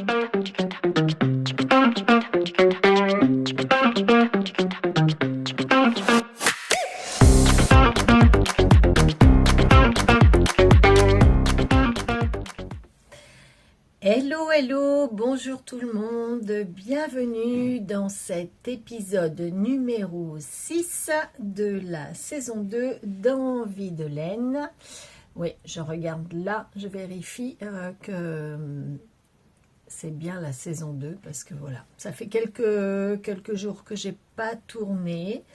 Hello, hello, bonjour tout le monde, bienvenue dans cet épisode numéro 6 de la saison 2 d'Envie de laine. Oui, je regarde là, je vérifie que c'est bien la saison 2 parce que voilà, ça fait quelques jours que j'ai pas tourné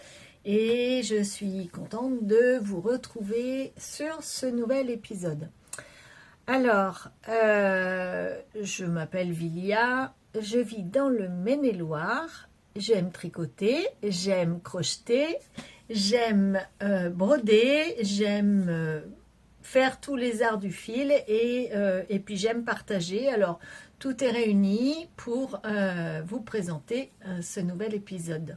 et je suis contente de vous retrouver sur ce nouvel épisode. Alors, je m'appelle Vilia, je vis dans le Maine-et-Loire, j'aime tricoter, j'aime crocheter, j'aime broder, j'aime faire tous les arts du fil et puis j'aime partager. Alors, tout est réuni pour vous présenter ce nouvel épisode.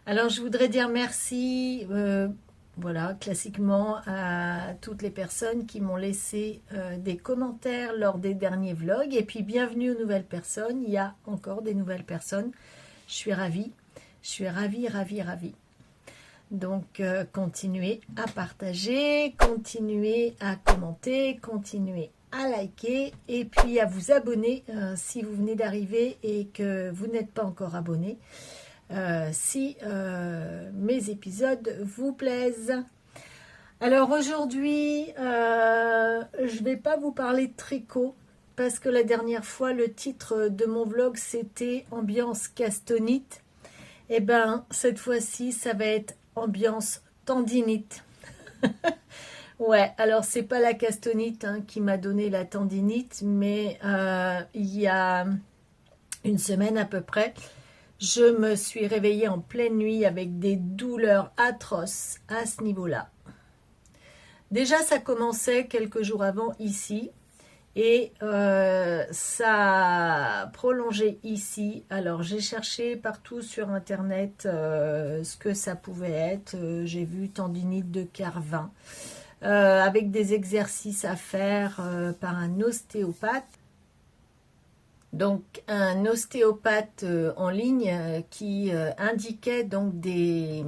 Alors, je voudrais dire merci. Voilà, classiquement à toutes les personnes qui m'ont laissé des commentaires lors des derniers vlogs. Et puis bienvenue aux nouvelles personnes. Il y a encore des nouvelles personnes. Je suis ravie. Je suis ravie. Donc continuez à partager, continuez à commenter, continuez à liker et puis à vous abonner si vous venez d'arriver et que vous n'êtes pas encore abonné. Si mes épisodes vous plaisent. Alors aujourd'hui, je vais pas vous parler de tricot parce que la dernière fois le titre de mon vlog c'était ambiance castonite. Et ben cette fois-ci ça va être ambiance tendinite. Ouais, alors c'est pas la castonite qui m'a donné la tendinite, mais il y a une semaine à peu près. Je me suis réveillée en pleine nuit avec des douleurs atroces à ce niveau-là. Déjà, ça commençait quelques jours avant ici et ça a prolongé ici. Alors, j'ai cherché partout sur Internet ce que ça pouvait être. J'ai vu tendinite de Carvin avec des exercices à faire par un ostéopathe. Donc un ostéopathe en ligne qui indiquait donc des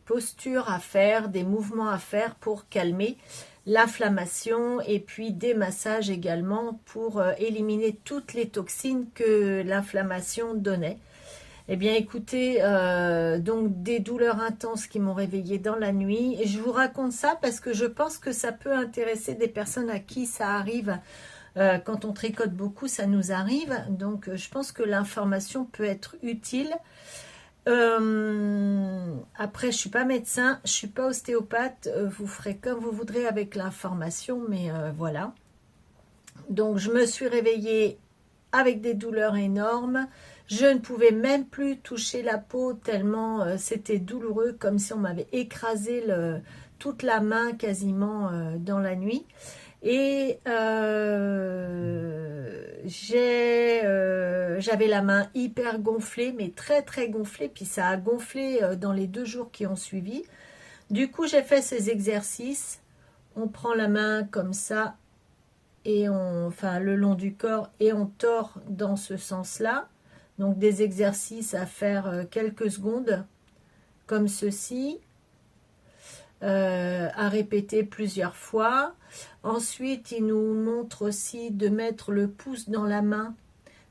postures à faire, des mouvements à faire pour calmer l'inflammation et puis des massages également pour éliminer toutes les toxines que l'inflammation donnait. Eh bien écoutez, donc des douleurs intenses qui m'ont réveillée dans la nuit et je vous raconte ça parce que je pense que ça peut intéresser des personnes à qui ça arrive. Quand on tricote beaucoup, ça nous arrive. Donc, je pense que l'information peut être utile. Après, je ne suis pas médecin, je ne suis pas ostéopathe. Vous ferez comme vous voudrez avec l'information, mais voilà. Donc, je me suis réveillée avec des douleurs énormes. Je ne pouvais même plus toucher la peau tellement c'était douloureux, comme si on m'avait écrasé toute la main quasiment dans la nuit. Et j'avais la main hyper gonflée, mais très très gonflée, puis ça a gonflé dans les 2 jours qui ont suivi. Du coup, j'ai fait ces exercices. On prend la main comme ça, et enfin le long du corps, et on tord dans ce sens-là. Donc des exercices à faire quelques secondes, comme ceci. À répéter plusieurs fois. Ensuite, il nous montre aussi de mettre le pouce dans la main,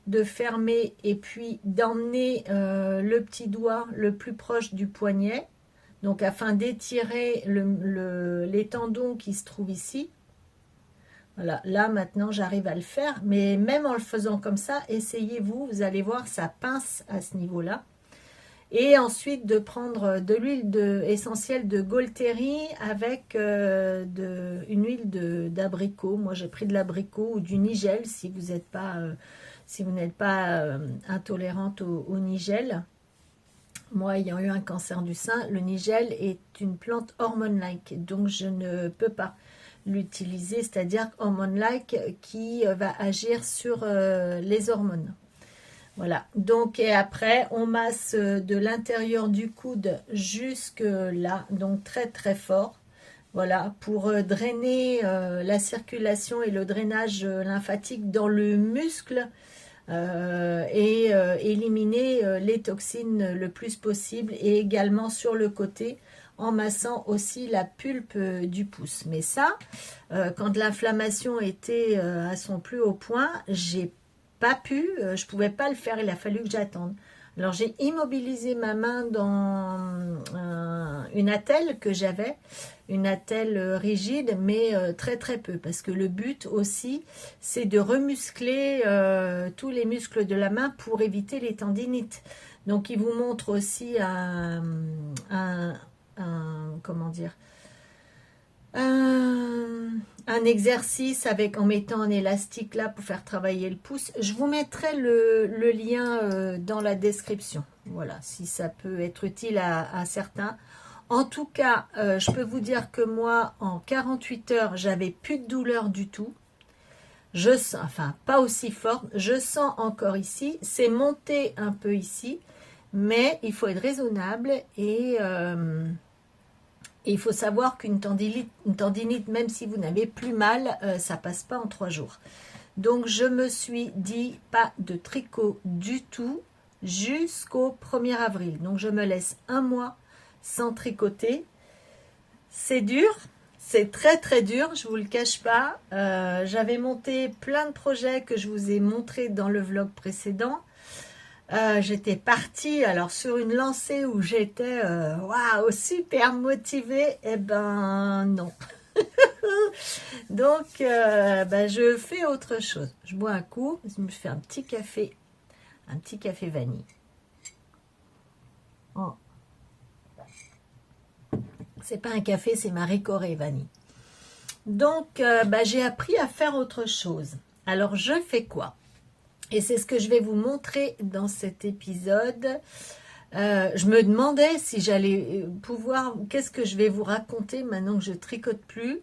de fermer et puis d'emmener le petit doigt le plus proche du poignet, donc afin d'étirer les tendons qui se trouvent ici. Voilà, là maintenant j'arrive à le faire, mais même en le faisant comme ça, essayez-vous, vous allez voir, ça pince à ce niveau-là. Et ensuite de prendre de l'huile essentielle de Golteri avec une huile d'abricot. Moi j'ai pris de l'abricot ou du nigel si vous n'êtes pas intolérante au nigel. Moi ayant eu un cancer du sein, le nigel est une plante hormone-like, donc je ne peux pas l'utiliser, c'est-à-dire hormone-like qui va agir sur les hormones. Voilà, donc et après on masse de l'intérieur du coude jusque là, donc très très fort. Voilà, pour drainer la circulation et le drainage lymphatique dans le muscle et éliminer les toxines le plus possible, et également sur le côté en massant aussi la pulpe du pouce. Mais ça, quand l'inflammation était à son plus haut point, j'ai pas pu, je pouvais pas le faire, il a fallu que j'attende. Alors j'ai immobilisé ma main dans une attelle que j'avais, une attelle rigide, mais très très peu, parce que le but aussi c'est de remuscler tous les muscles de la main pour éviter les tendinites. Donc il vous montre aussi comment dire, un exercice avec, en mettant un élastique là pour faire travailler le pouce. Je vous mettrai le lien dans la description, voilà, si ça peut être utile à certains. En tout cas, je peux vous dire que moi, en 48 heures, j'avais plus de douleur du tout. Je sens, enfin pas aussi forte, je sens encore ici, c'est monté un peu ici, mais il faut être raisonnable, et il faut savoir qu'une tendinite, même si vous n'avez plus mal, ça passe pas en 3 jours. Donc je me suis dit pas de tricot du tout jusqu'au 1er avril. Donc je me laisse un mois sans tricoter. C'est dur, c'est très très dur, je vous le cache pas. J'avais monté plein de projets que je vous ai montré dans le vlog précédent. J'étais partie alors sur une lancée où j'étais waouh, super motivée. Eh ben non. Donc je fais autre chose. Je bois un coup, je me fais un petit café vanille. Oh. C'est pas un café, c'est Marie Corée vanille. Donc j'ai appris à faire autre chose. Alors je fais quoi? Et c'est ce que je vais vous montrer dans cet épisode. Je me demandais si j'allais pouvoir... Qu'est-ce que je vais vous raconter maintenant que je tricote plus?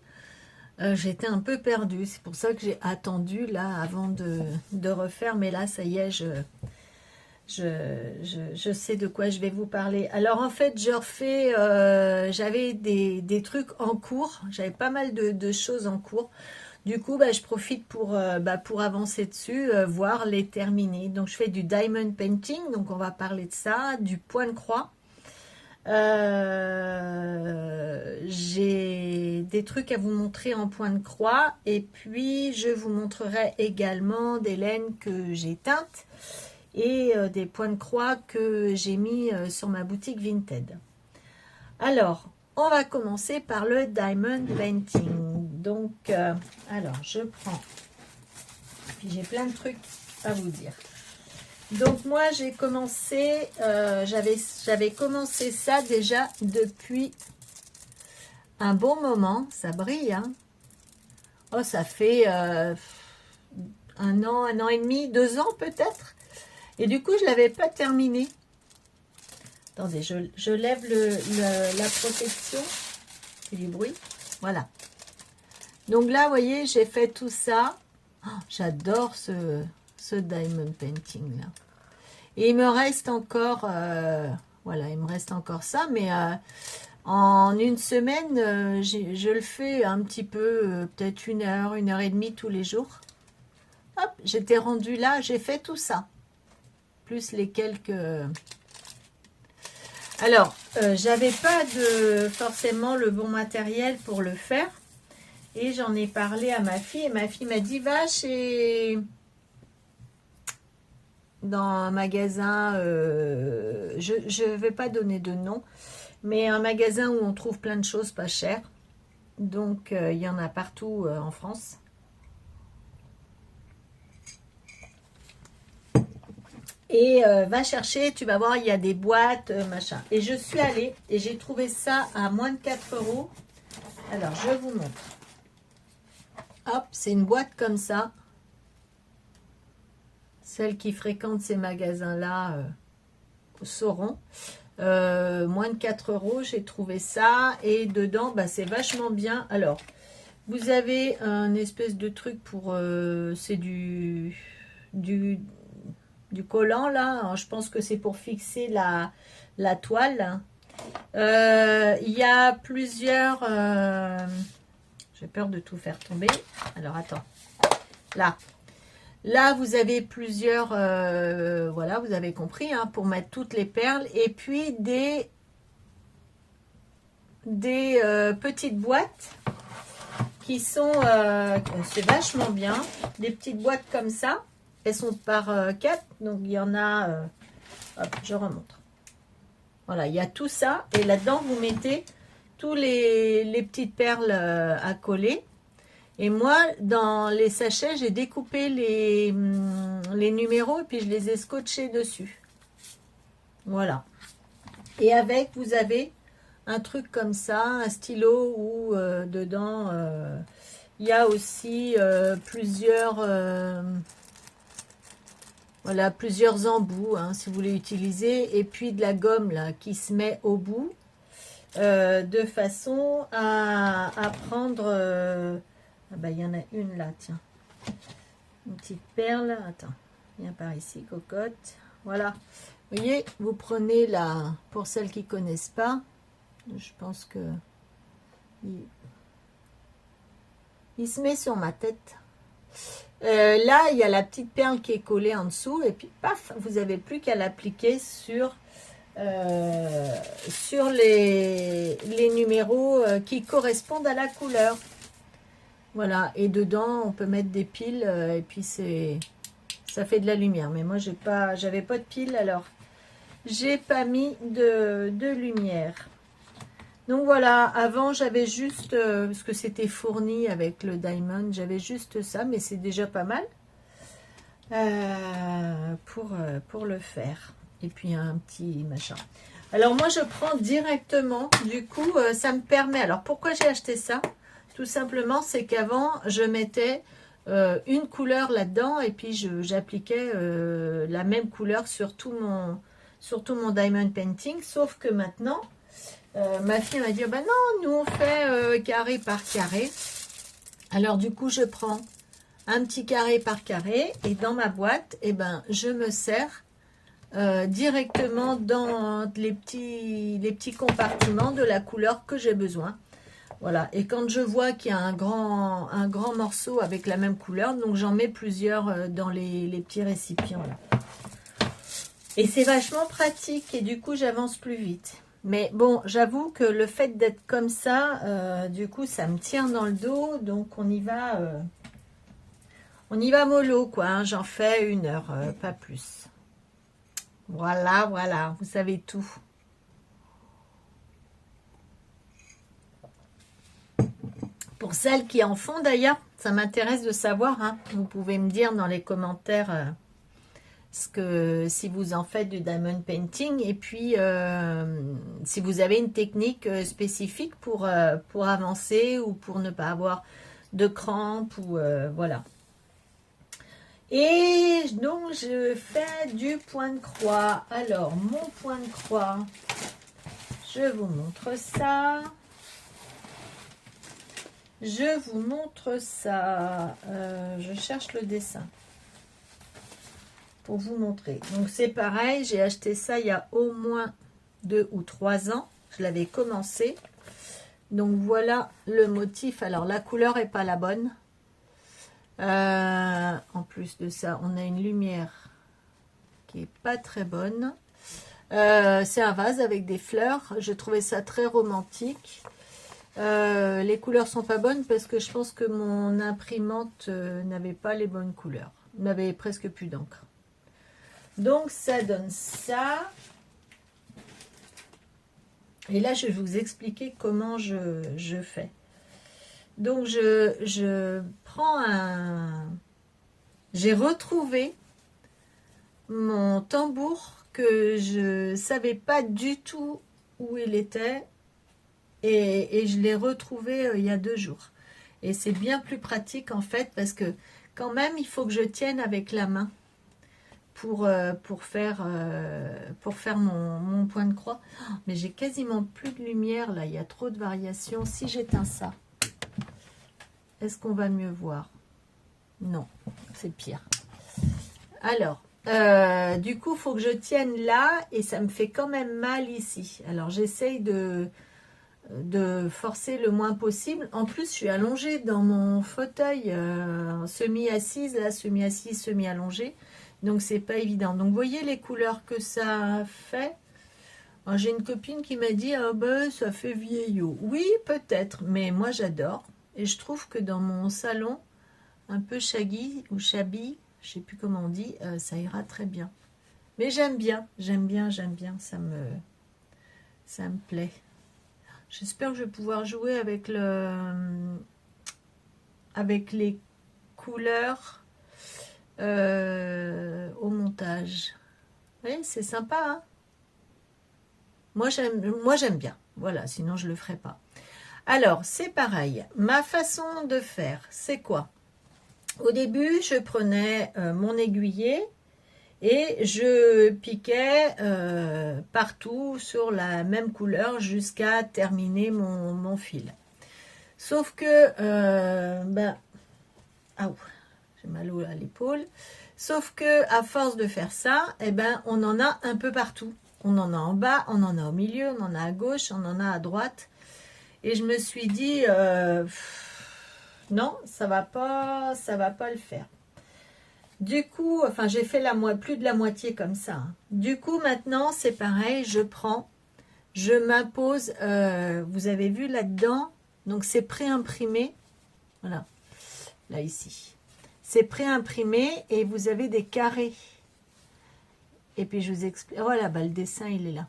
J'étais un peu perdue. C'est pour ça que j'ai attendu là avant de refaire. Mais là, ça y est, je sais de quoi je vais vous parler. Alors en fait, je refais... j'avais des trucs en cours. J'avais pas mal de choses en cours. Du coup, je profite pour avancer dessus, voir les terminer. Donc, je fais du diamond painting, donc on va parler de ça, du point de croix. J'ai des trucs à vous montrer en point de croix, et puis je vous montrerai également des laines que j'ai teintes et des points de croix que j'ai mis sur ma boutique Vinted. Alors, on va commencer par le diamond painting. Donc, alors, je prends, puis j'ai plein de trucs à vous dire. Donc, moi, j'ai commencé, j'avais commencé ça déjà depuis un bon moment. Ça brille, hein. Oh, ça fait un an et demi, 2 ans peut-être. Et du coup, je ne l'avais pas terminé. Attendez, je lève la protection. C'est du bruit. Voilà. Donc là, vous voyez, j'ai fait tout ça. Oh, j'adore ce diamond painting là. Et il me reste encore, voilà, il me reste encore ça. Mais en une semaine, je le fais un petit peu, peut-être 1 heure, 1 heure et demie tous les jours. Hop, j'étais rendue là, j'ai fait tout ça. Plus les quelques... Alors, j'avais pas forcément le bon matériel pour le faire. Et j'en ai parlé à ma fille. Et ma fille m'a dit, va dans un magasin, je ne vais pas donner de nom, mais un magasin où on trouve plein de choses pas chères. Donc, il y en a partout en France. Et va chercher, tu vas voir, il y a des boîtes, machin. Et je suis allée et j'ai trouvé ça à moins de 4 €. Alors, je vous montre. Hop, c'est une boîte comme ça. Celles qui fréquentent ces magasins-là sauront. Moins de 4 €, j'ai trouvé ça. Et dedans, c'est vachement bien. Alors, vous avez un espèce de truc pour... c'est du collant, là. Alors, je pense que c'est pour fixer la toile. Il y a plusieurs... j'ai peur de tout faire tomber. Alors, attends. Là, vous avez plusieurs... voilà, vous avez compris, hein, pour mettre toutes les perles. Et puis, des petites boîtes qui sont... c'est vachement bien. Des petites boîtes comme ça. Elles sont par 4. Donc, il y en a... hop, je remonte. Voilà, il y a tout ça. Et là-dedans, vous mettez tous les petites perles à coller. Et moi, dans les sachets, j'ai découpé les numéros et puis je les ai scotchés dessus. Voilà. Et avec, vous avez un truc comme ça, un stylo où dedans, il y a aussi plusieurs embouts, hein, si vous voulez utiliser. Et puis de la gomme là qui se met au bout de façon à prendre... ah bah, il y en a une là, tiens. Une petite perle. Attends, viens par ici, cocotte. Voilà. Vous voyez, vous prenez la... Pour celles qui ne connaissent pas, je pense que... Il se met sur ma tête. Là, il y a la petite perle qui est collée en dessous. Et puis, paf, vous n'avez plus qu'à l'appliquer sur les numéros qui correspondent à la couleur. Voilà, et dedans, on peut mettre des piles, et puis ça fait de la lumière. Mais moi, j'avais pas de piles, alors j'ai pas mis de lumière. Donc voilà, avant, j'avais juste, parce que c'était fourni avec le diamond, j'avais juste ça, mais c'est déjà pas mal pour le faire. Et puis, un petit machin. Alors, moi, je prends directement, du coup, ça me permet... Alors, pourquoi j'ai acheté ça ? Tout simplement, c'est qu'avant, je mettais une couleur là-dedans et puis j'appliquais la même couleur sur tout mon diamond painting. Sauf que maintenant, ma fille m'a dit, bah non, nous on fait carré par carré. Alors du coup, je prends un petit carré par carré et dans ma boîte, eh ben, je me sers directement dans les petits compartiments de la couleur que j'ai besoin. Voilà, et quand je vois qu'il y a un grand morceau avec la même couleur, donc j'en mets plusieurs dans les petits récipients là. Et c'est vachement pratique et du coup j'avance plus vite. Mais bon, j'avoue que le fait d'être comme ça, du coup ça me tient dans le dos, donc on y va mollo quoi, hein. J'en fais 1 heure, pas plus. Voilà, voilà, vous savez tout. Pour celles qui en font d'ailleurs, ça m'intéresse de savoir, hein. Vous pouvez me dire dans les commentaires si vous en faites du diamond painting et puis si vous avez une technique spécifique pour avancer ou pour ne pas avoir de crampes ou voilà. Et donc je fais du point de croix. Alors mon point de croix, je vous montre ça. Je vous montre ça. Je cherche le dessin pour vous montrer. Donc c'est pareil, j'ai acheté ça il y a au moins 2 ou 3 ans. Je l'avais commencé. Donc voilà le motif. Alors la couleur est pas la bonne. En plus de ça, on a une lumière qui est pas très bonne. C'est un vase avec des fleurs. Je trouvais ça très romantique. Les couleurs sont pas bonnes parce que je pense que mon imprimante n'avait pas les bonnes couleurs. N'avait presque plus d'encre. Donc ça donne ça. Et là, je vais vous expliquer comment je fais. Donc je prends j'ai retrouvé mon tambour que je savais pas du tout où il était. Et je l'ai retrouvé il y a 2 jours. Et c'est bien plus pratique en fait parce que quand même il faut que je tienne avec la main pour faire mon point de croix. Oh, mais j'ai quasiment plus de lumière là, il y a trop de variations. Si j'éteins ça, est-ce qu'on va mieux voir? Non, c'est pire. Alors, Du coup, il faut que je tienne là et ça me fait quand même mal ici. Alors, j'essaye de forcer le moins possible. En plus, je suis allongée dans mon fauteuil semi-assise, là, semi-assise, semi-allongée. Donc, c'est pas évident. Donc, vous voyez les couleurs que ça fait. J'ai une copine qui m'a dit, ah ben, ça fait vieillot. Oui, peut-être, mais moi, j'adore. Et je trouve que dans mon salon, un peu shaggy ou shabby, je sais plus comment on dit, ça ira très bien. Mais j'aime bien, ça me plaît. J'espère que je vais pouvoir jouer avec les couleurs au montage. Oui, c'est sympa, hein. Moi j'aime bien. Voilà, sinon je le ferai pas. Alors, c'est pareil. Ma façon de faire, c'est quoi? Au début, je prenais mon aiguillet et je piquais partout sur la même couleur jusqu'à terminer mon fil. Sauf que, j'ai mal à l'épaule. Sauf que à force de faire ça, on en a un peu partout. On en a en bas, on en a au milieu, on en a à gauche, on en a à droite. Et je me suis dit, non, ça va pas le faire. Du coup, enfin, j'ai fait plus de la moitié comme ça, hein. Du coup, maintenant, c'est pareil, je m'impose, vous avez vu là-dedans, donc c'est préimprimé, voilà, là ici. C'est préimprimé et vous avez des carrés. Et puis je vous explique, voilà, le dessin il est là.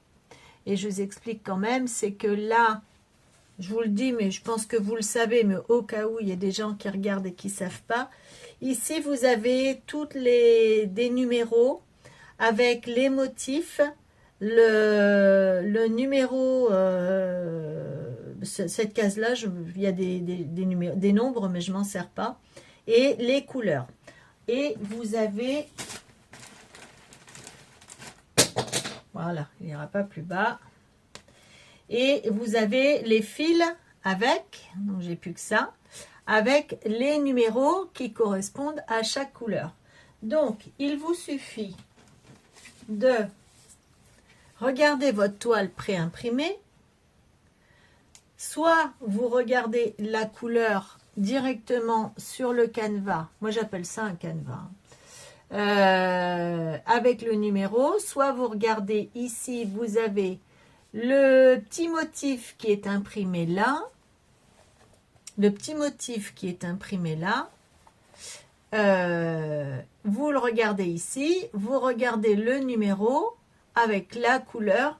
Et je vous explique quand même, c'est que là, je vous le dis, mais je pense que vous le savez, mais au cas où il y a des gens qui regardent et qui ne savent pas, ici vous avez des numéros avec les motifs, le numéro, cette case-là, il y a des nombres, mais je ne m'en sers pas, et les couleurs. Et vous avez... Voilà, il n'ira pas plus bas. Et vous avez les fils avec, donc j'ai plus que ça, avec les numéros qui correspondent à chaque couleur. Donc, il vous suffit de regarder votre toile préimprimée. Soit vous regardez la couleur directement sur le canevas. Moi, j'appelle ça un canevas. Avec le numéro, soit vous regardez ici, vous avez le petit motif qui est imprimé là, vous le regardez ici, vous regardez le numéro avec la couleur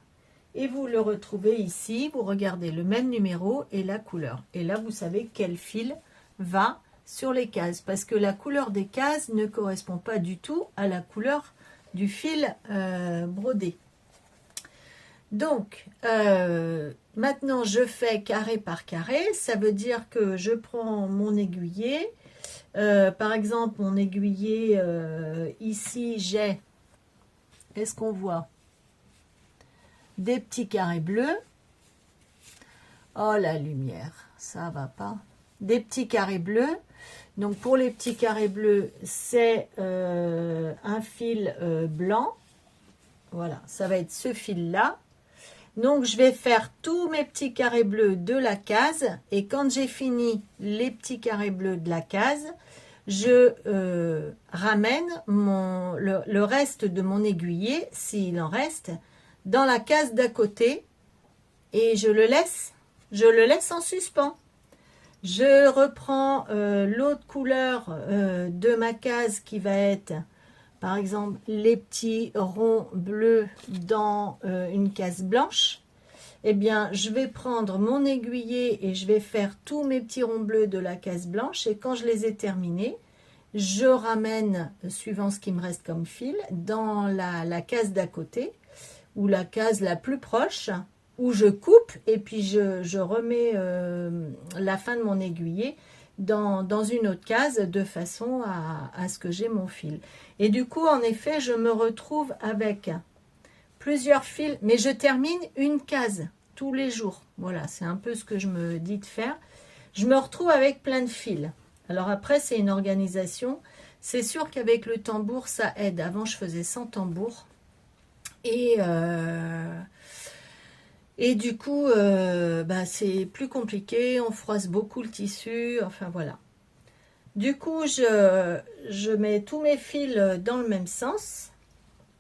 et vous le retrouvez ici, vous regardez le même numéro et la couleur. Et là, vous savez quel fil va sur les cases, parce que la couleur des cases ne correspond pas du tout à la couleur du fil brodé. Donc, maintenant je fais carré par carré, ça veut dire que je prends mon aiguillet, par exemple mon aiguillet, ici j'ai, est-ce qu'on voit, des petits carrés bleus, oh la lumière, ça va pas, des petits carrés bleus. Donc pour les petits carrés bleus, c'est un fil blanc. Voilà, ça va être ce fil-là. Donc je vais faire tous mes petits carrés bleus de la case. Et quand j'ai fini les petits carrés bleus de la case, je ramène le reste de mon aiguillet, s'il en reste, dans la case d'à côté. Et je le laisse en suspens. Je reprends l'autre couleur de ma case qui va être, par exemple, les petits ronds bleus dans une case blanche. Eh bien, je vais prendre mon aiguillet et je vais faire tous mes petits ronds bleus de la case blanche. Et quand je les ai terminés, je ramène, suivant ce qui me reste comme fil, dans la case d'à côté ou la case la plus proche, où je coupe et puis je remets la fin de mon aiguillet dans une autre case de façon à ce que j'ai mon fil. Et du coup, en effet, je me retrouve avec plusieurs fils, mais je termine une case tous les jours. Voilà, c'est un peu ce que je me dis de faire. Je me retrouve avec plein de fils. Alors après, c'est une organisation. C'est sûr qu'avec le tambour, ça aide. Avant, je faisais sans tambour. Et du coup, bah, c'est plus compliqué. On froisse beaucoup le tissu. Enfin, voilà. Du coup, je mets tous mes fils dans le même sens.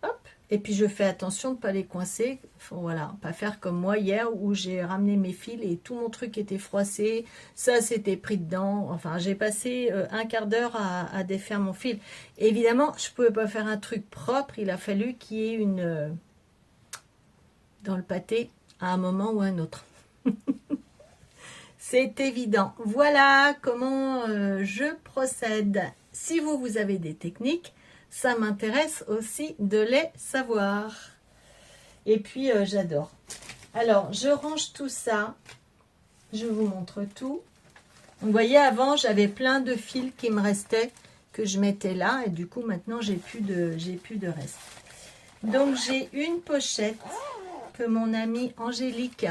Hop. Et puis, je fais attention de ne pas les coincer. Voilà, pas faire comme moi hier où j'ai ramené mes fils et tout mon truc était froissé. Ça, c'était pris dedans. Enfin, j'ai passé un quart d'heure à défaire mon fil. Évidemment, je ne pouvais pas faire un truc propre. Il a fallu qu'il y ait une... dans le pâté à un moment ou un autre. C'est évident. Voilà comment je procède. Si vous avez des techniques, ça m'intéresse aussi de les savoir. Et puis, j'adore. Alors, je range tout ça. Je vous montre tout. Vous voyez, avant, j'avais plein de fils qui me restaient, que je mettais là. Et du coup, maintenant, j'ai plus de reste. Donc, j'ai une pochette que mon amie Angélique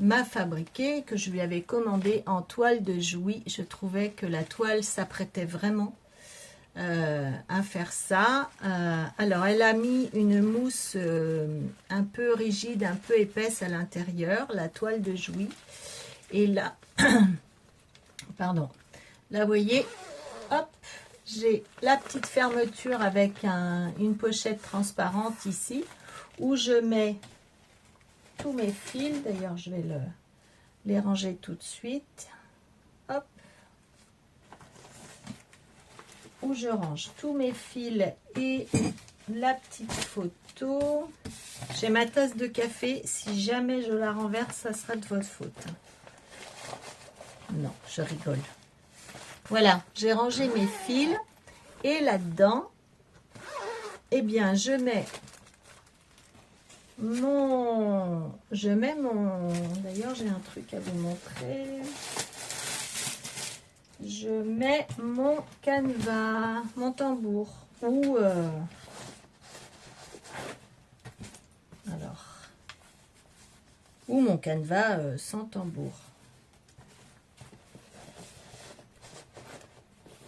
m'a fabriquée, que je lui avais commandée en toile de Jouy. Je trouvais que la toile s'apprêtait vraiment à faire ça. Alors, elle a mis une mousse un peu rigide, un peu épaisse à l'intérieur, la toile de Jouy. Et là, pardon, là, vous voyez, hop, j'ai la petite fermeture avec une pochette transparente ici, où je mets tous mes fils. D'ailleurs, je vais les ranger tout de suite. Hop. Où je range tous mes fils et la petite photo. J'ai ma tasse de café. Si jamais je la renverse, ça sera de votre faute. Non, je rigole. Voilà, j'ai rangé mes fils. Et là-dedans, eh bien, je mets mon... D'ailleurs, j'ai un truc à vous montrer. Je mets mon canevas, mon tambour, ou mon canevas sans tambour.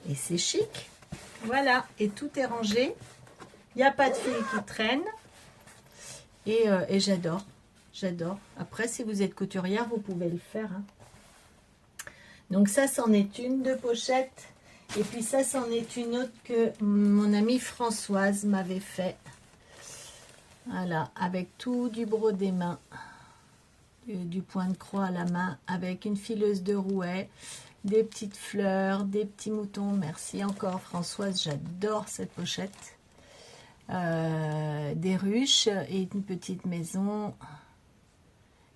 Et c'est chic. Voilà, et tout est rangé. Il n'y a pas de fil qui traîne. Et j'adore. J'adore. Après, si vous êtes couturière, vous pouvez le faire. Hein. Donc ça, c'en est une de pochette. Et puis ça, c'en est une autre que mon amie Françoise m'avait fait. Voilà, avec tout du brodé main. Du point de croix à la main. Avec une fileuse de rouet. Des petites fleurs, des petits moutons. Merci encore Françoise, j'adore cette pochette. Des ruches et une petite maison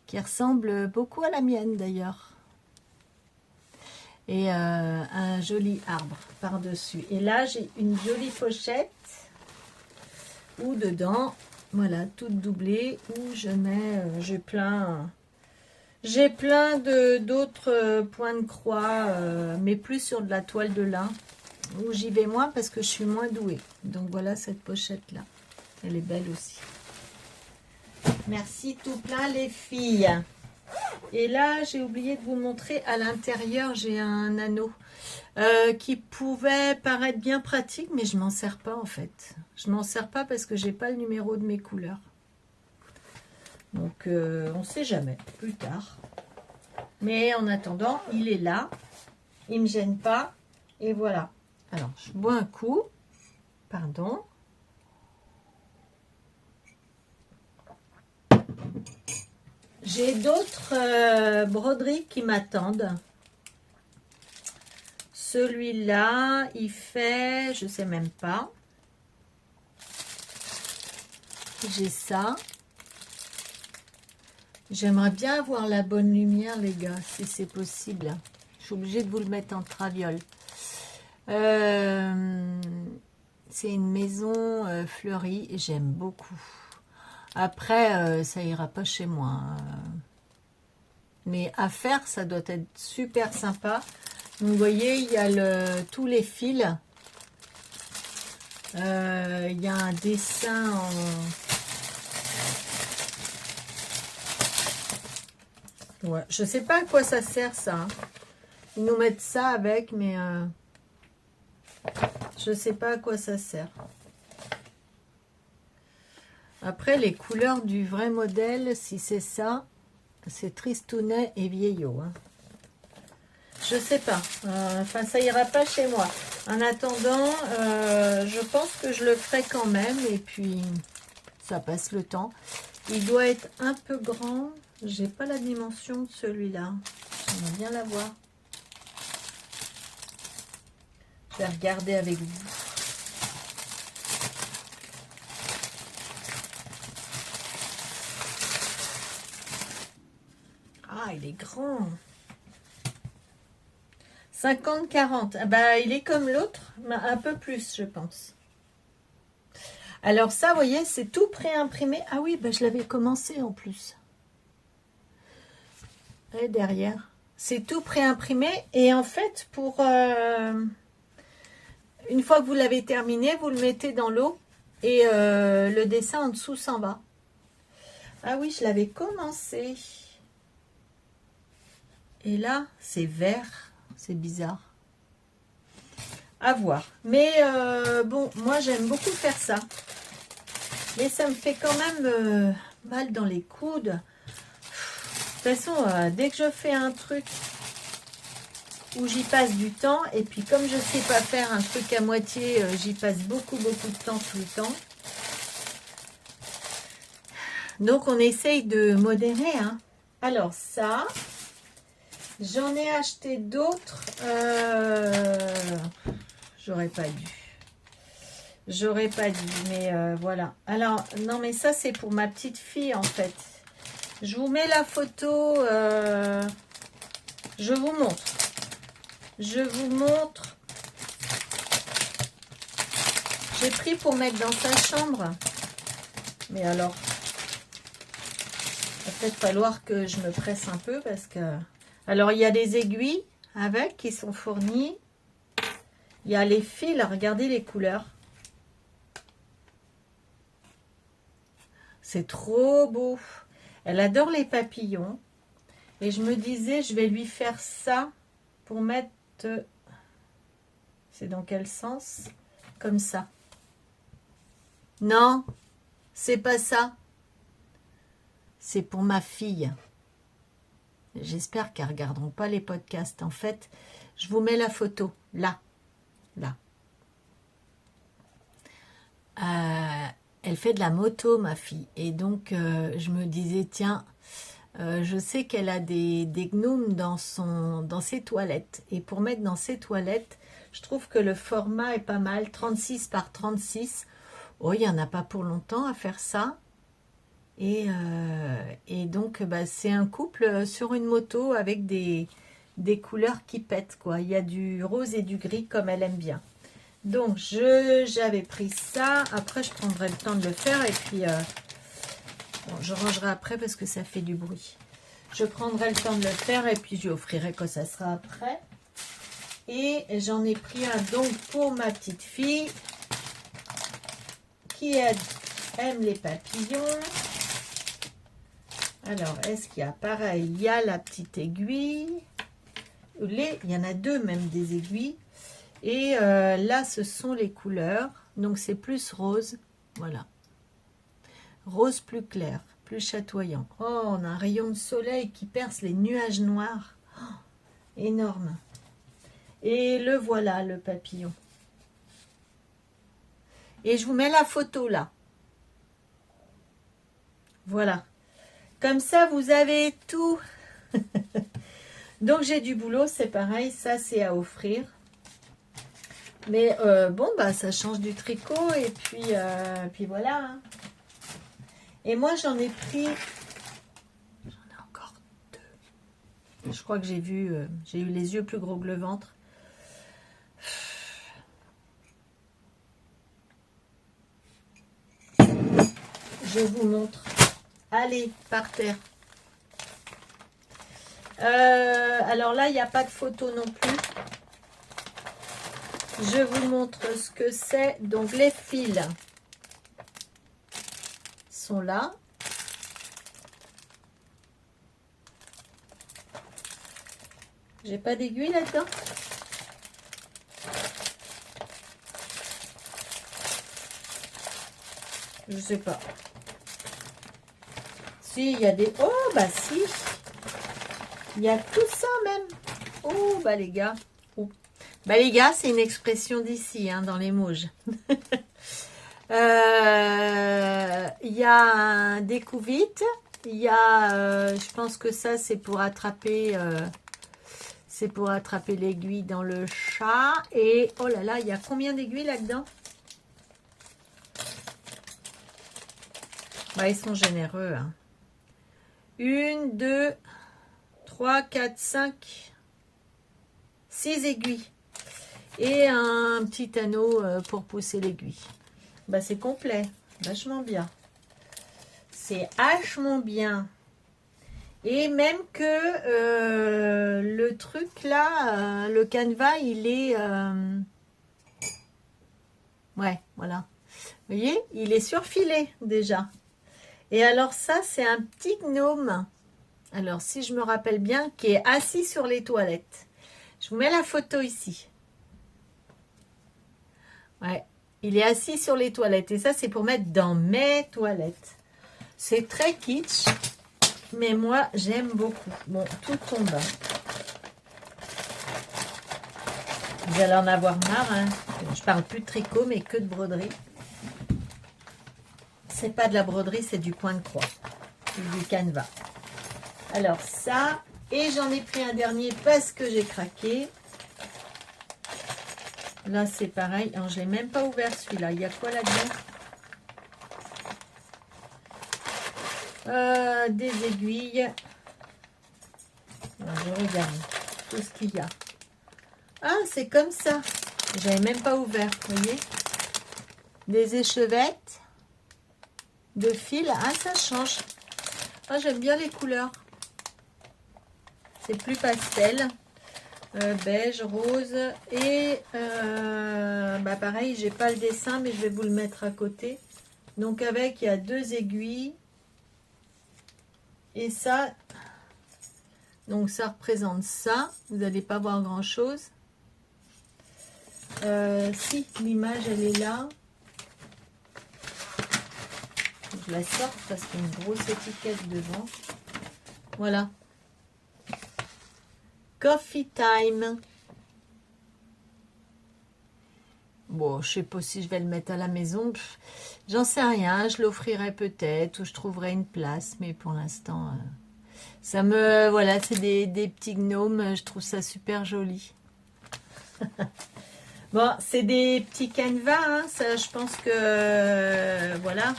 qui ressemble beaucoup à la mienne d'ailleurs. Et un joli arbre par-dessus. Et là, j'ai une jolie pochette où dedans, voilà, toute doublée, où je mets, j'ai plein d'autres points de croix, mais plus sur de la toile de lin, où j'y vais moins parce que je suis moins douée. Donc voilà cette pochette-là. Elle est belle aussi. Merci tout plein les filles. Et là, j'ai oublié de vous montrer à l'intérieur, j'ai un anneau qui pouvait paraître bien pratique, mais je m'en sers pas en fait. Je m'en sers pas parce que j'ai pas le numéro de mes couleurs. Donc, on ne sait jamais, plus tard. Mais en attendant, il est là. Il ne me gêne pas. Et voilà. Alors, je bois un coup. Pardon. J'ai d'autres broderies qui m'attendent. Celui-là, il fait, je ne sais même pas. J'ai ça. J'aimerais bien avoir la bonne lumière, les gars, si c'est possible. Je suis obligée de vous le mettre en traviole. C'est une maison fleurie et j'aime beaucoup. Après, ça ira pas chez moi. Mais à faire, ça doit être super sympa. Donc, vous voyez, il y a tous les fils. Il y a un dessin en... Ouais, je sais pas à quoi ça sert ça. Ils nous mettent ça avec, mais Je sais pas à quoi ça sert. Après, les couleurs du vrai modèle, si c'est ça, c'est tristounet et vieillot. Hein. Je sais pas. Enfin, ça ira pas chez moi. En attendant, je pense que je le ferai quand même. Et puis, ça passe le temps. Il doit être un peu grand. J'ai pas la dimension de celui-là. J'aimerais bien l'avoir. Je vais regarder avec vous. Ah, il est grand. 50-40. Ah bah, il est comme l'autre, mais un peu plus, je pense. Alors ça, vous voyez, c'est tout pré-imprimé. Ah oui, bah, je l'avais commencé en plus. Et derrière. C'est tout pré-imprimé. Et en fait, pour une fois que vous l'avez terminé, vous le mettez dans l'eau. Et le dessin en dessous s'en va. Ah oui, je l'avais commencé. Et là, c'est vert. C'est bizarre. À voir. Mais bon, moi, j'aime beaucoup faire ça. Mais ça me fait quand même mal dans les coudes. De toute façon, dès que je fais un truc où j'y passe du temps, et puis comme je ne sais pas faire un truc à moitié, j'y passe beaucoup de temps tout le temps. Donc, on essaye de modérer. Hein. Alors, ça, j'en ai acheté d'autres. J'aurais pas dû. J'aurais pas dû, mais voilà. Alors, non, mais ça, c'est pour ma petite fille, en fait. Je vous mets la photo. Je vous montre. Je vous montre. J'ai pris pour mettre dans sa chambre. Mais alors, il va peut-être falloir que je me presse un peu parce que... Alors, il y a des aiguilles avec qui sont fournies. Il y a les fils. Regardez les couleurs. C'est trop beau. Elle adore les papillons. Et je me disais, je vais lui faire ça pour mettre... C'est dans quel sens? Comme ça. Non, c'est pas ça. C'est pour ma fille. J'espère qu'elles ne regarderont pas les podcasts. En fait, je vous mets la photo. Là. Là. Elle fait de la moto, ma fille. Et donc, je me disais, tiens, je sais qu'elle a des gnomes dans ses toilettes. Et pour mettre dans ses toilettes, je trouve que le format est pas mal. 36 par 36. Oh, il n'y en a pas pour longtemps à faire ça. Et donc, bah, c'est un couple sur une moto avec des couleurs qui pètent, quoi. Il y a du rose et du gris comme elle aime bien. Donc, j'avais pris ça. Après, je prendrai le temps de le faire. Et puis, bon, je rangerai après parce que ça fait du bruit. Je prendrai le temps de le faire et puis je lui offrirai quand ça sera après. Et j'en ai pris un donc pour ma petite fille qui aime les papillons. Alors, est-ce qu'il y a pareil? Il y a la petite aiguille. Il y en a deux même des aiguilles. Et là, ce sont les couleurs. Donc, c'est plus rose. Voilà. Rose plus clair, plus chatoyant. Oh, on a un rayon de soleil qui perce les nuages noirs. Oh, énorme. Et le voilà, le papillon. Et je vous mets la photo là. Voilà. Comme ça, vous avez tout. Donc, j'ai du boulot, c'est pareil. Ça, c'est à offrir. Mais bon, bah, ça change du tricot. Et puis voilà. Hein. Et moi, j'en ai pris... J'en ai encore deux. Je crois que j'ai eu les yeux plus gros que le ventre. Je vous montre. Allez, par terre. Alors là, il n'y a pas de photo non plus. Je vous montre ce que c'est. Donc, les fils sont là. J'ai pas d'aiguille là-dedans. Je sais pas. Si, il y a des... Oh, bah si. Il y a tout ça même. Oh, bah les gars. Oh. Bah les gars, c'est une expression d'ici, hein, dans les Mauges. Il y a un découvite. Il y a... je pense que ça, c'est pour attraper... c'est pour attraper l'aiguille dans le chat. Et oh là là, il y a combien d'aiguilles là-dedans? Bah, ils sont généreux. Hein. 1, 2, 3, 4, 5, 6 aiguilles. Et un petit anneau pour pousser l'aiguille. Bah, c'est complet. Vachement bien. C'est vachement bien. Et même que le truc là, le canevas, il est... ouais, voilà. Vous voyez, il est surfilé déjà. Et alors ça, c'est un petit gnome. Alors, si je me rappelle bien, qui est assis sur les toilettes. Je vous mets la photo ici. Ouais, il est assis sur les toilettes. Et ça, c'est pour mettre dans mes toilettes. C'est très kitsch. Mais moi, j'aime beaucoup. Bon, tout tombe. Vous allez en avoir marre. Hein. Je parle plus de tricot, mais que de broderie. C'est pas de la broderie, c'est du point de croix. C'est du canevas. Alors ça, et j'en ai pris un dernier parce que j'ai craqué. Là, c'est pareil. Alors, je l'ai même pas ouvert celui-là. Il y a quoi là-dedans? Des aiguilles. Alors, je regarde tout ce qu'il y a. Ah, c'est comme ça. J'avais même pas ouvert, vous voyez. Des échevettes de fil. Ah, ça change. Ah, j'aime bien les couleurs. C'est plus pastel. Beige, rose. Et bah pareil, j'ai pas le dessin, mais je vais vous le mettre à côté. Donc avec, il y a 2 aiguilles. Et ça, donc ça représente ça. Vous n'allez pas voir grand chose. Si, l'image elle est là. Je la sors parce qu'il y a une grosse étiquette devant. Voilà. Coffee time. Bon, je sais pas si je vais le mettre à la maison. J'en sais rien. Je l'offrirai peut-être ou je trouverai une place. Mais pour l'instant, ça me... Voilà, c'est des petits gnomes. Je trouve ça super joli. Bon, c'est des petits canevas. Hein, ça, je pense que... voilà.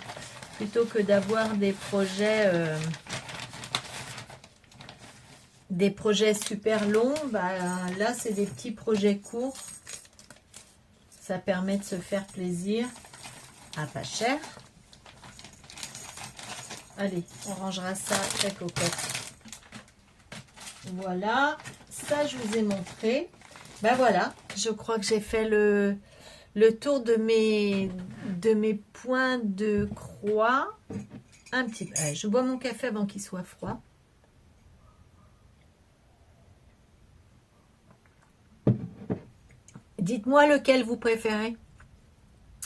Plutôt que d'avoir des projets super longs, bah, là, c'est des petits projets courts. Ça permet de se faire plaisir à pas cher. Allez, on rangera ça très cocotte. Voilà, ça je vous ai montré. Ben voilà, je crois que j'ai fait le tour de mes points de croix. Un petit peu. Allez, je bois mon café avant qu'il soit froid. Dites-moi lequel vous préférez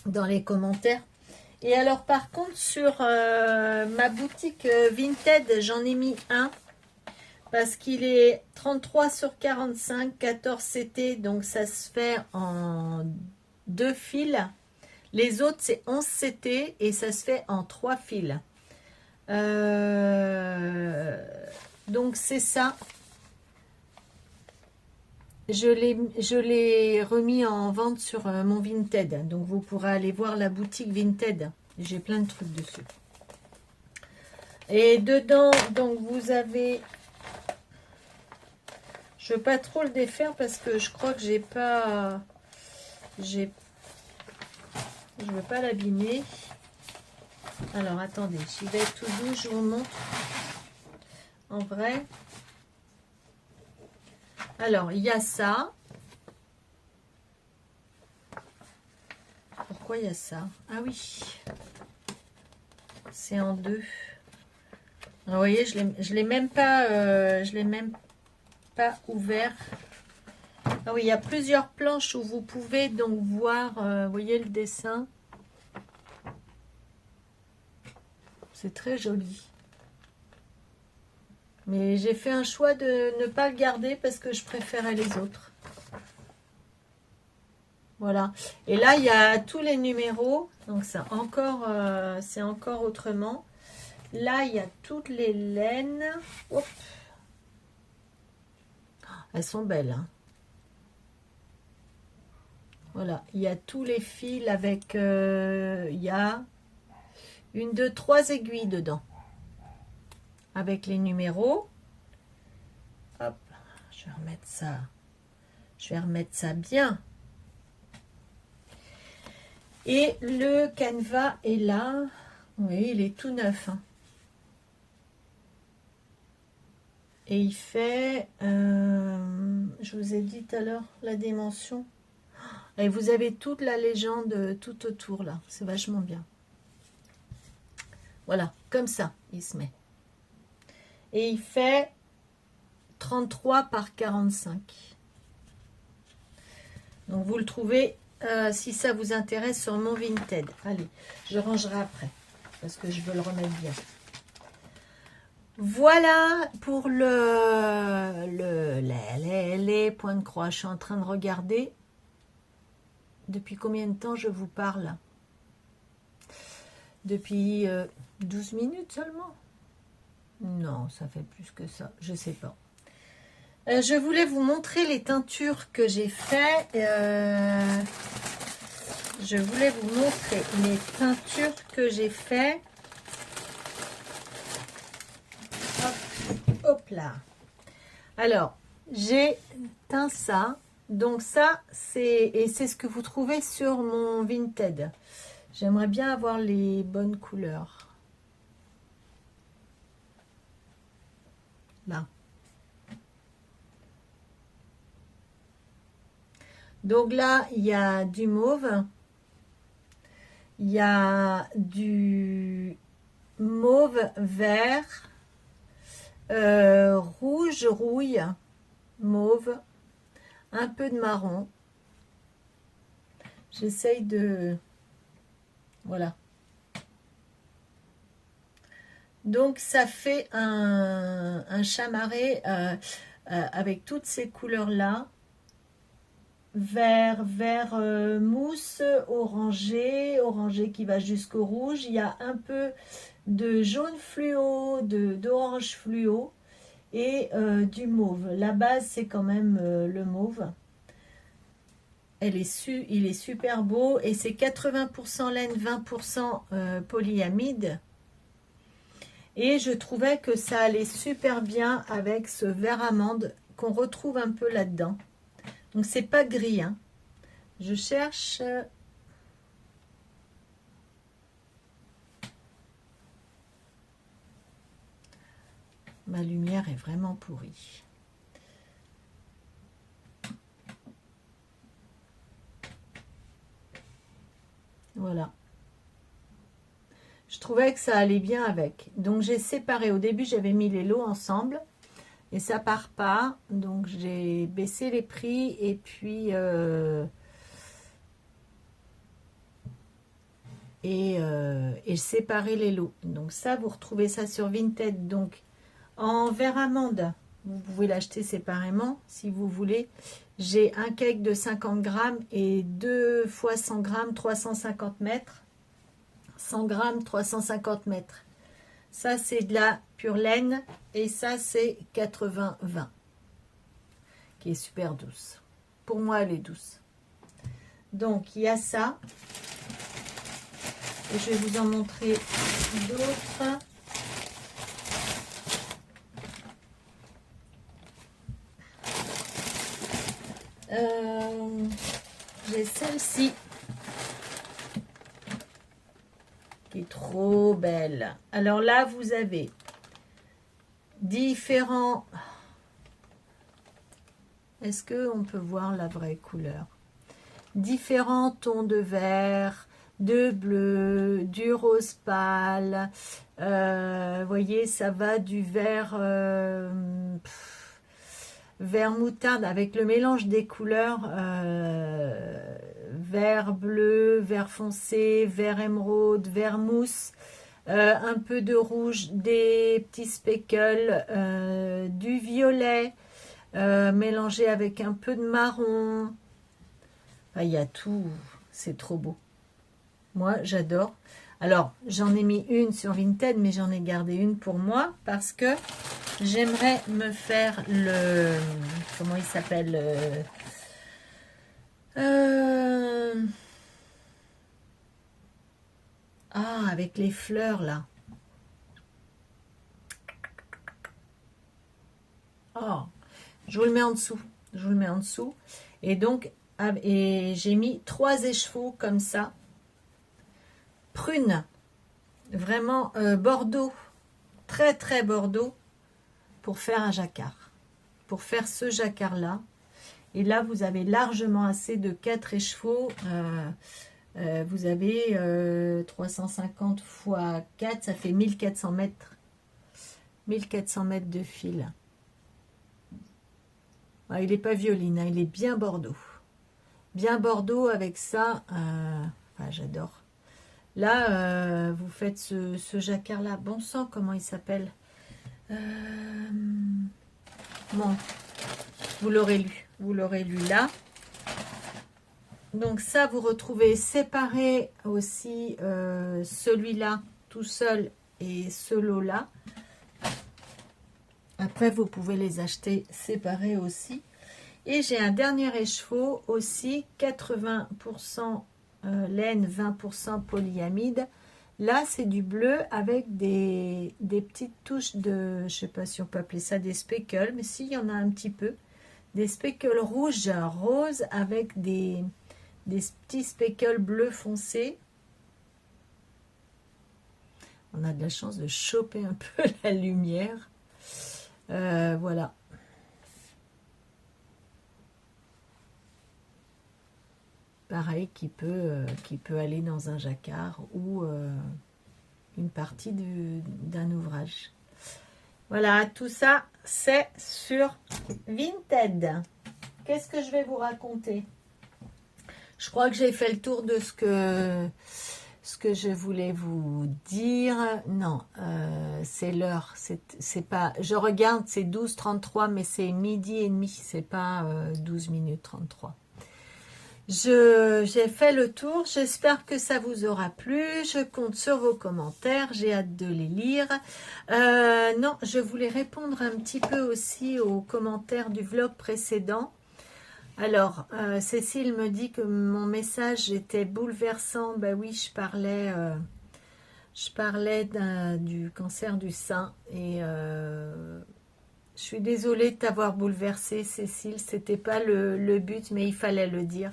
dans les commentaires. Et alors par contre sur ma boutique Vinted, j'en ai mis un parce qu'il est 33 sur 45, 14 CT, donc ça se fait en 2 fils. Les autres c'est 11 CT et ça se fait en 3 fils. Donc c'est ça. Je l'ai remis en vente sur mon Vinted. Donc, vous pourrez aller voir la boutique Vinted. J'ai plein de trucs dessus. Et dedans, donc, vous avez... Je ne veux pas trop le défaire parce que je crois que j'ai pas... Je ne veux pas l'abîmer. Alors, attendez. J'y vais tout doux. Je vous montre. En vrai... Alors, il y a ça. Pourquoi il y a ça? Ah oui. C'est en 2. Alors, vous voyez, je l'ai même pas ouvert. Ah oui, il y a plusieurs planches où vous pouvez donc voir, vous voyez le dessin. C'est très joli. Mais j'ai fait un choix de ne pas le garder parce que je préférais les autres. Voilà. Et là, il y a tous les numéros. Donc, c'est encore autrement. Là, il y a toutes les laines. Hop. Elles sont belles. Hein. Voilà. Il y a tous les fils avec... il y a 1, 2, 3 aiguilles dedans. Avec les numéros. Hop. Je vais remettre ça. Je vais remettre ça bien. Et le canevas est là. Oui, il est tout neuf. Hein. Et il fait, je vous ai dit tout à l'heure, la dimension. Et vous avez toute la légende tout autour là. C'est vachement bien. Voilà, comme ça, il se met. Et il fait 33 par 45. Donc vous le trouvez, si ça vous intéresse, sur mon Vinted. Allez, je rangerai après, parce que je veux le remettre bien. Voilà pour les points de croix. Je suis en train de regarder depuis combien de temps je vous parle. Depuis 12 minutes seulement. Non, ça fait plus que ça. Je ne sais pas. Je voulais vous montrer les teintures que j'ai fait. Je voulais vous montrer les teintures que j'ai fait. Hop là. Alors, j'ai teint ça. Donc ça, c'est ce que vous trouvez sur mon Vinted. J'aimerais bien avoir les bonnes couleurs. Là. Donc là, il y a du mauve. Il y a du mauve vert. Rouge, rouille, mauve, un peu de marron. J'essaye de... Voilà. Donc, ça fait un chamarré avec toutes ces couleurs-là. Vert, mousse, orangé, orangé qui va jusqu'au rouge. Il y a un peu de jaune fluo, d'orange fluo et du mauve. La base, c'est quand même le mauve. Il est super beau et c'est 80% laine, 20% polyamide. Et je trouvais que ça allait super bien avec ce vert amande qu'on retrouve un peu là-dedans. Donc, c'est pas gris. Hein. Je cherche... Ma lumière est vraiment pourrie. Voilà. Je trouvais que ça allait bien avec. Donc, j'ai séparé. Au début, j'avais mis les lots ensemble. Et ça part pas. Donc, j'ai baissé les prix. Et puis... et séparer les lots. Donc, ça, vous retrouvez ça sur Vinted. Donc, en vert amande, vous pouvez l'acheter séparément si vous voulez. J'ai un cake de 50 grammes et 2 fois 100 grammes, 350 mètres. 100 grammes, 350 mètres. Ça, c'est de la pure laine. Et ça, c'est 80-20. Qui est super douce. Pour moi, elle est douce. Donc, il y a ça. Et je vais vous en montrer d'autres. J'ai celle-ci qui est trop belle. Alors là, vous avez différents... Est-ce qu'on peut voir la vraie couleur? Différents tons de vert, de bleu, du rose pâle. Vous voyez, ça va du vert... vert moutarde avec le mélange des couleurs vert bleu, vert foncé, vert émeraude, vert mousse un peu de rouge, des petits speckles, du violet mélangé avec un peu de marron. Enfin, il y a tout, c'est trop beau. Moi, j'adore. Alors, j'en ai mis une sur Vinted, mais j'en ai gardé une pour moi parce que j'aimerais me faire le... Comment il s'appelle Ah, avec les fleurs, là. Oh, je vous le mets en dessous. Je vous le mets en dessous. Et donc, et j'ai mis 3 écheveaux comme ça. Prune. Vraiment Bordeaux. Très, très Bordeaux. Pour faire un jacquard. Pour faire ce jacquard-là. Et là, vous avez largement assez de 4 écheveaux. Vous avez 350 fois 4, ça fait 1400 mètres. 1400 mètres de fil. Ah, il n'est pas violine, hein, il est bien Bordeaux. Bien Bordeaux avec ça. Enfin, j'adore. Là, vous faites ce jacquard-là. Bon sang, comment il s'appelle Bon, vous l'aurez lu. Vous l'aurez lu là. Donc ça, vous retrouvez séparé aussi celui-là tout seul et ce lot-là. Après, vous pouvez les acheter séparés aussi. Et j'ai un dernier écheveau aussi, 80% laine, 20% polyamide. Là, c'est du bleu avec des petites touches de, je ne sais pas si on peut appeler ça des speckles, mais si, il y en a un petit peu. Des speckles rouges, roses avec des petits speckles bleu foncé. On a de la chance de choper un peu la lumière. Voilà. Pareil, qui peut aller dans un jacquard ou une partie d'un ouvrage. Voilà, tout ça, c'est sur Vinted. Qu'est-ce que je vais vous raconter? Je crois que j'ai fait le tour de ce que je voulais vous dire. Non, c'est l'heure. C'est pas. Je regarde, c'est 12h33, mais c'est midi et demi. C'est pas 12 minutes 33. J'ai fait le tour. J'espère que ça vous aura plu. Je compte sur vos commentaires. J'ai hâte de les lire. Non, je voulais répondre un petit peu aussi aux commentaires du vlog précédent. Alors, Cécile me dit que mon message était bouleversant. Ben oui, je parlais du cancer du sein. Et je suis désolée de t'avoir bouleversée, Cécile. C'était pas le but, mais il fallait le dire.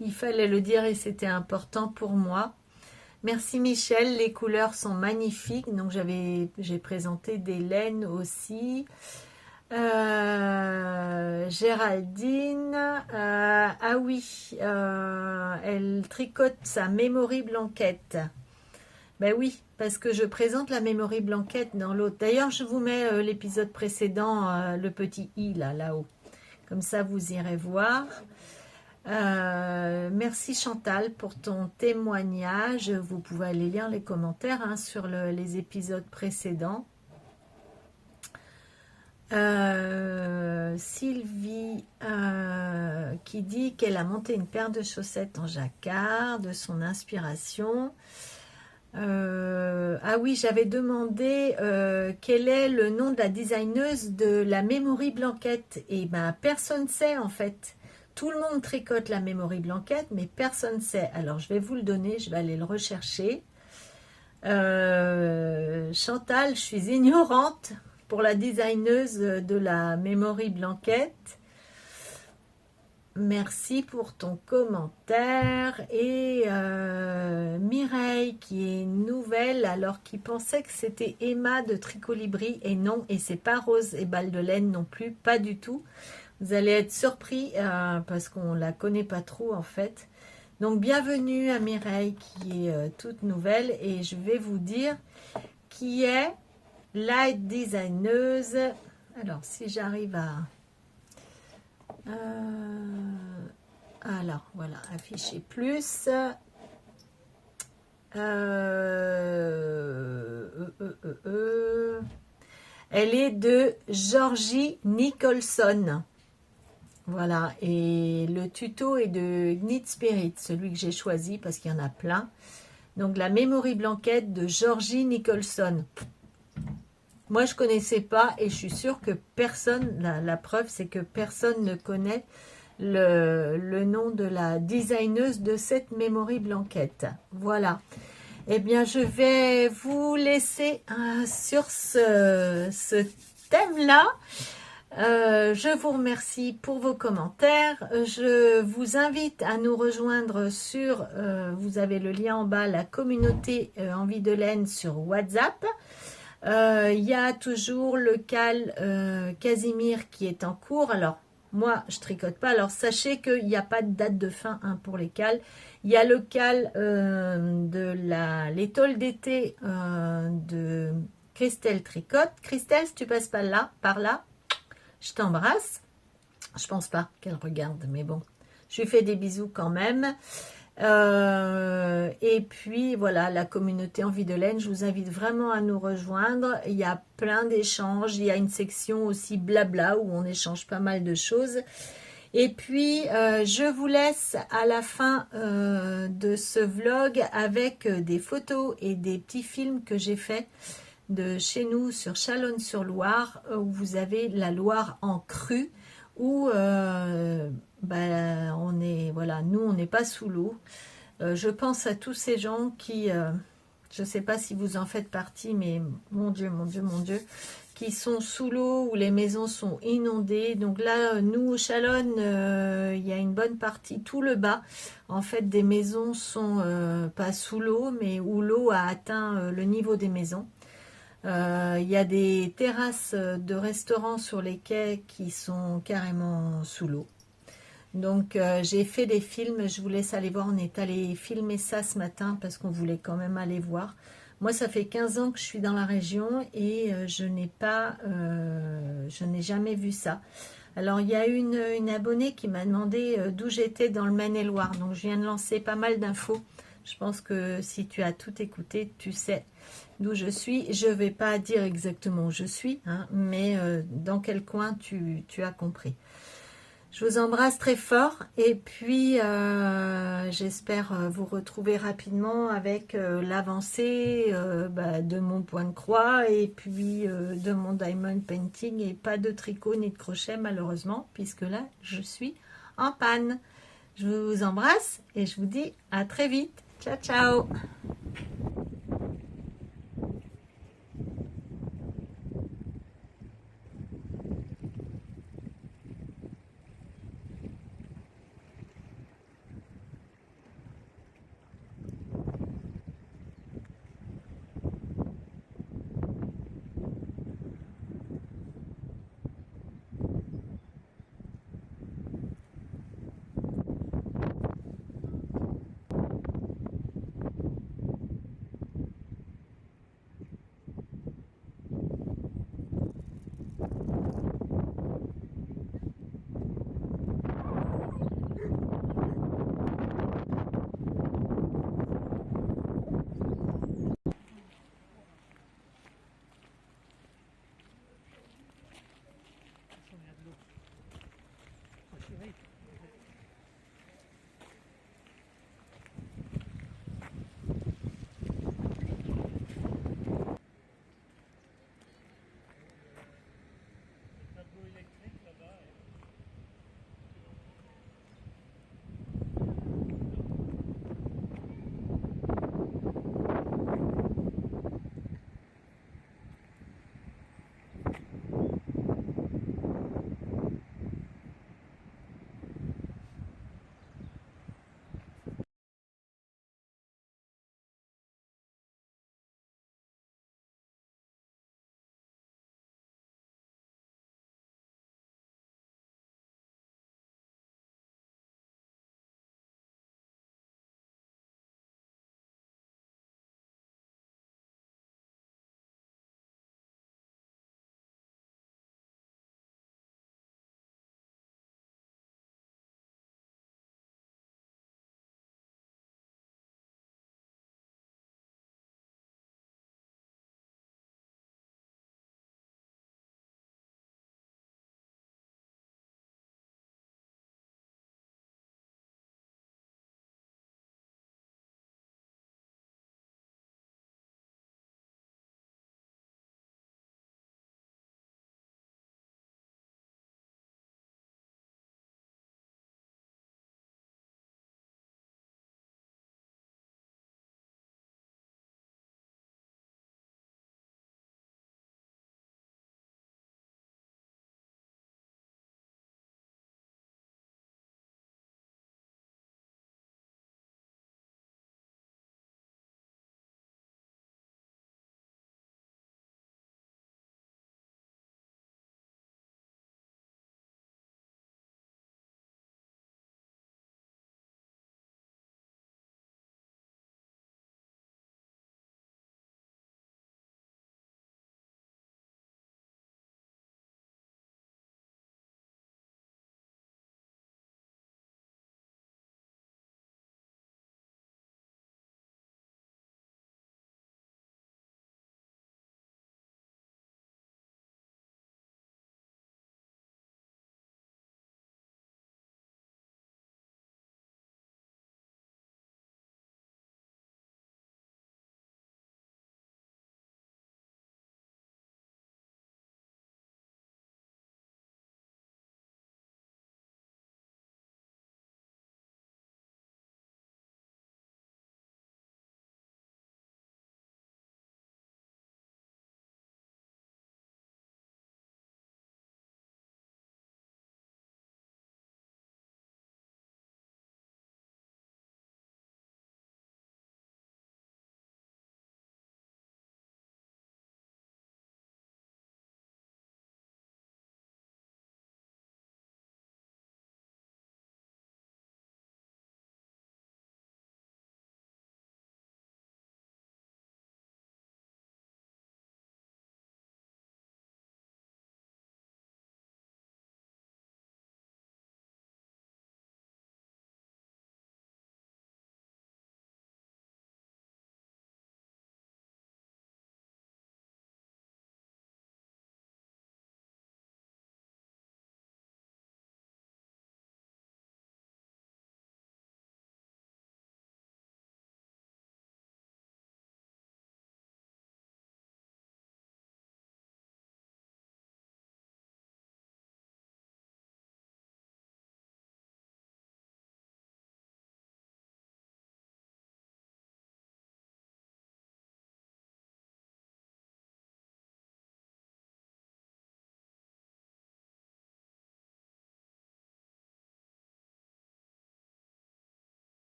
Il fallait le dire et c'était important pour moi. Merci Michel, les couleurs sont magnifiques. Donc j'ai présenté des laines aussi. Géraldine, ah oui, elle tricote sa Memory Blanquette. Ben oui, parce que je présente la Memory Blanquette dans l'autre. D'ailleurs, je vous mets l'épisode précédent, le petit i là-haut. Comme ça, vous irez voir. Merci Chantal pour ton témoignage. Vous pouvez aller lire les commentaires sur les épisodes précédents. Sylvie qui dit qu'elle a monté une paire de chaussettes en jacquard de son inspiration. Ah oui, j'avais demandé quel est le nom de la designeuse de la Memory Blanquette. Et ben personne ne sait en fait. Tout le monde tricote la Memory Blanquette, mais personne ne sait. Alors je vais vous le donner, je vais aller le rechercher. Chantal, je suis ignorante pour la designeuse de la Memory Blanquette. Merci pour ton commentaire. Et Mireille qui est nouvelle, alors qui pensait que c'était Emma de Tricolibri, et non, et c'est pas Rose et Balle de Laine non plus, pas du tout. Vous allez être surpris parce qu'on la connaît pas trop en fait. Donc bienvenue à Mireille qui est toute nouvelle, et je vais vous dire qui est la designeuse. Alors si j'arrive à alors voilà, afficher plus. Elle est de Georgie Nicholson. Voilà, et le tuto est de Gnit Spirit, celui que j'ai choisi parce qu'il y en a plein. Donc la Memory Blanket de Georgie Nicholson. Moi je connaissais pas et je suis sûre que personne, la preuve c'est que personne ne connaît le nom de la designeuse de cette Memory Blanket. Voilà. Eh bien, je vais vous laisser sur ce thème-là. Je vous remercie pour vos commentaires. Je vous invite à nous rejoindre sur, vous avez le lien en bas, la communauté Envie de laine sur WhatsApp. Il y a toujours le cal Casimir qui est en cours. Alors, moi, je tricote pas. Alors, sachez qu'il n'y a pas de date de fin pour les cals. Il y a le cal de l'étole d'été de Christelle Tricotte. Christelle, si tu passes par là, je t'embrasse. Je pense pas qu'elle regarde, mais bon, je lui fais des bisous quand même. Et puis voilà, la communauté Envie de laine, je vous invite vraiment à nous rejoindre. Il y a plein d'échanges, il y a une section aussi blabla où on échange pas mal de choses. Et puis je vous laisse à la fin de ce vlog avec des photos et des petits films que j'ai fait de chez nous sur Chalonnes-sur-Loire, où vous avez la Loire en crue, où on est, voilà, nous on n'est pas sous l'eau. Je pense à tous ces gens qui, je ne sais pas si vous en faites partie, mais mon Dieu, mon Dieu, mon Dieu, qui sont sous l'eau, où les maisons sont inondées. Donc là, nous, au Chalonnes, il y a une bonne partie, tout le bas, en fait, des maisons sont pas sous l'eau, mais où l'eau a atteint le niveau des maisons. Il y a des terrasses de restaurants sur les quais qui sont carrément sous l'eau. Donc j'ai fait des films, je vous laisse aller voir, on est allé filmer ça ce matin parce qu'on voulait quand même aller voir. Moi ça fait 15 ans que je suis dans la région et je n'ai jamais vu ça. Alors il y a une abonnée qui m'a demandé d'où j'étais dans le Maine-et-Loire, donc je viens de lancer pas mal d'infos. Je pense que si tu as tout écouté, tu sais d'où je suis. Je ne vais pas dire exactement où je suis, mais dans quel coin tu as compris. Je vous embrasse très fort et puis j'espère vous retrouver rapidement avec l'avancée de mon point de croix et puis de mon diamond painting et pas de tricot ni de crochet malheureusement puisque là je suis en panne. Je vous embrasse et je vous dis à très vite. Ciao, ciao!